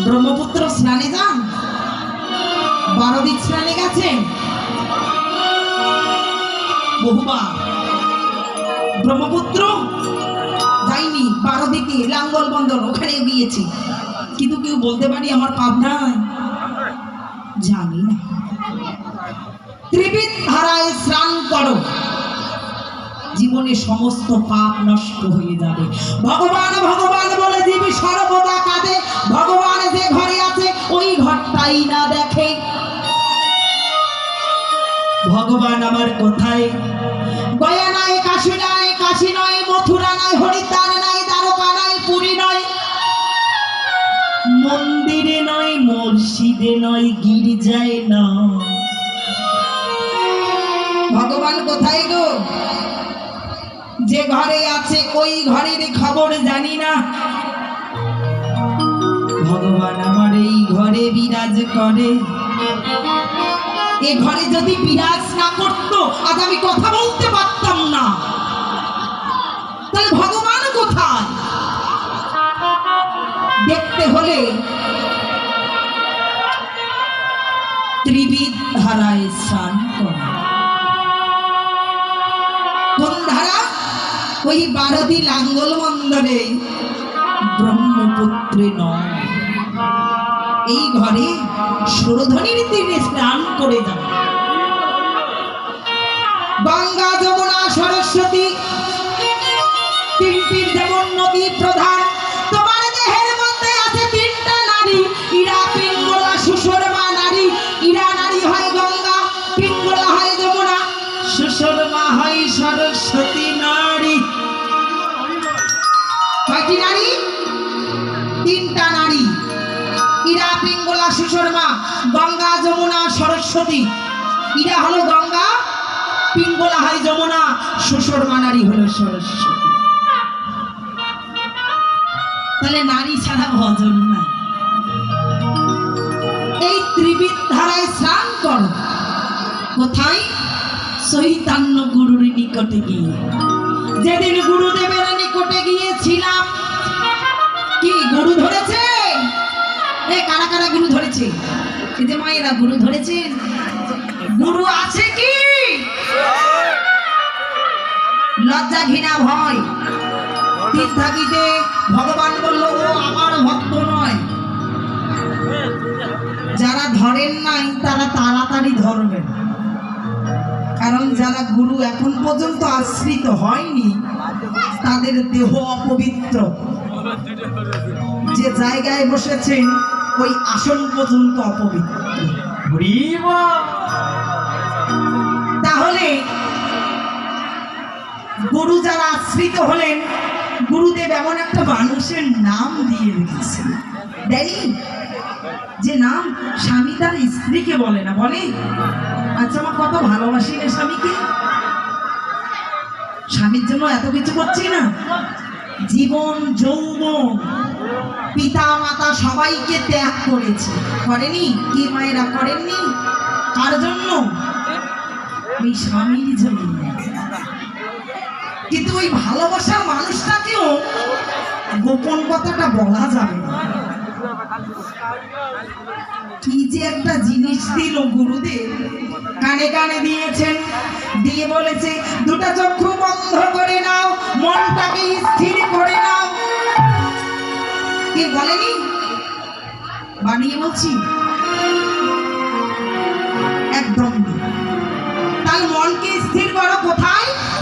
ব্রহ্মপুত্র স্নানে যান, 12 দিক স্নানে গেছেন বহুবার। ব্রহ্মপুত্র যাইনি, 12 দিকে লাঙ্গল বন্দর ওখানে গিয়েছি, কিন্তু কেউ বলতে পারি আমার পাবনায় জানি না। ত্রিবিধ ধারায় স্নান করো, জীবনে সমস্ত পাপ নষ্ট হয়ে যাবে। ভগবান ভগবান বলে জীবী সর্বদা কাঁদে, ভগবান যে ঘরে আছে ওই ঘরটাই না দেখে। ভগবান আমার কোথায়? গয়া নাই, কাশী নাই, কাশী নয়, মথুরা নয়, হরিদ্বার নাই, দ্বারকা নাই, পুরী নয়, মন্দিরে নয়, মসজিদে নয়, গির্জায় নয়। ভগবান কোথায় গো? যে ঘরে আছে ওই ঘরের খবর জানি না। ভগবান আমার এই ঘরে বিরাজ করে। এ ঘরে যদি বিরাজ না করতো আজ আমি কথা বলতে পারতাম না। তাহলে ভগবান কোথায়? দেখতে হলে ত্রিবিধ ধারায় স্নান করা। কোন ধারা? ওই 12 লাঙ্গল মন্দরে, ব্রহ্মপুত্রে নয়। এই ঘরে সুরধনির তীরে স্নান করে যান। গঙ্গা, যমুনা, সরস্বতী তিনটির যেমন নদী প্রধান, তোমার দেহের মধ্যে আছে 3টা নারী। ইরা, পিঙ্গলা, সুশর্মা নারী। ইরা নারী হয় গঙ্গা, পিঙ্গলা হয় যমুনা, সুশর্মা হয় সরস্বতী নারী। কয়টি নারী? 3টা নারী। ইরা, পিঙ্গলা, সুশর্মা, গঙ্গা, যমুনা, সরস্বতী। ইরা হলো গঙ্গা, পিঙ্গলা হয় যমুনা, সুশর্মা নারী হলো সরস্বতী। তাহলে নারী ছাড়া ভজন নাই। এই ত্রিবিধ ধারায় স্নান করো। কোথায়? চৈতন্য গুরুর নিকটে গিয়ে। যেদিন গুরুদেবের নিকটে গিয়েছিলাম, কি গুরু ধরেছে? কারা কারা গুরু ধরেছে? এই যে মায়েরা গুরু ধরেছেন। গুরু আছে কি? লজ্জা, ঘৃণা, ভয় তীর্থাগীতে ভগবান বলল ও আমার ভক্ত নয়। যারা ধরেন নাই তারা তাড়াতাড়ি ধরবেন, কারণ যারা গুরু এখন পর্যন্ত আশ্রিত হয়নি তাদের দেহ অপবিত্র। যে জায়গায় বসেছেন ওই আসন পর্যন্ত অপবিত্র। তাহলে গুরু যারা আশ্রিত হলেন, গুরুদেব এমন একটা মানুষের নাম দিয়ে রেখেছেন, দেয়নি? যে নাম স্বামী তার স্ত্রীকে বলে না, বলে আচ্ছা আমার কত ভালোবাসি রে স্বামীকে, স্বামীর জন্য এত কিছু করছি না। জীবন, যৌবন, পিতা মাতা সবাইকে ত্যাগ করেছে, করেনি? কি মায়েরা করেননি? কার জন্য? ওই স্বামীর জন্য। কিন্তু ওই ভালোবাসার মানুষটাকেও গোপন কথাটা বলা যাবে না। কি যে একটা জিনিস দিল গুরুদেব, কানে কানে দিয়েছেন, দিয়ে বলেছে 2টা চক্ষু বন্ধ করে নাও, মনটাকে স্থির করে নাও। কি বলেনি? বানিয়ে বলছি।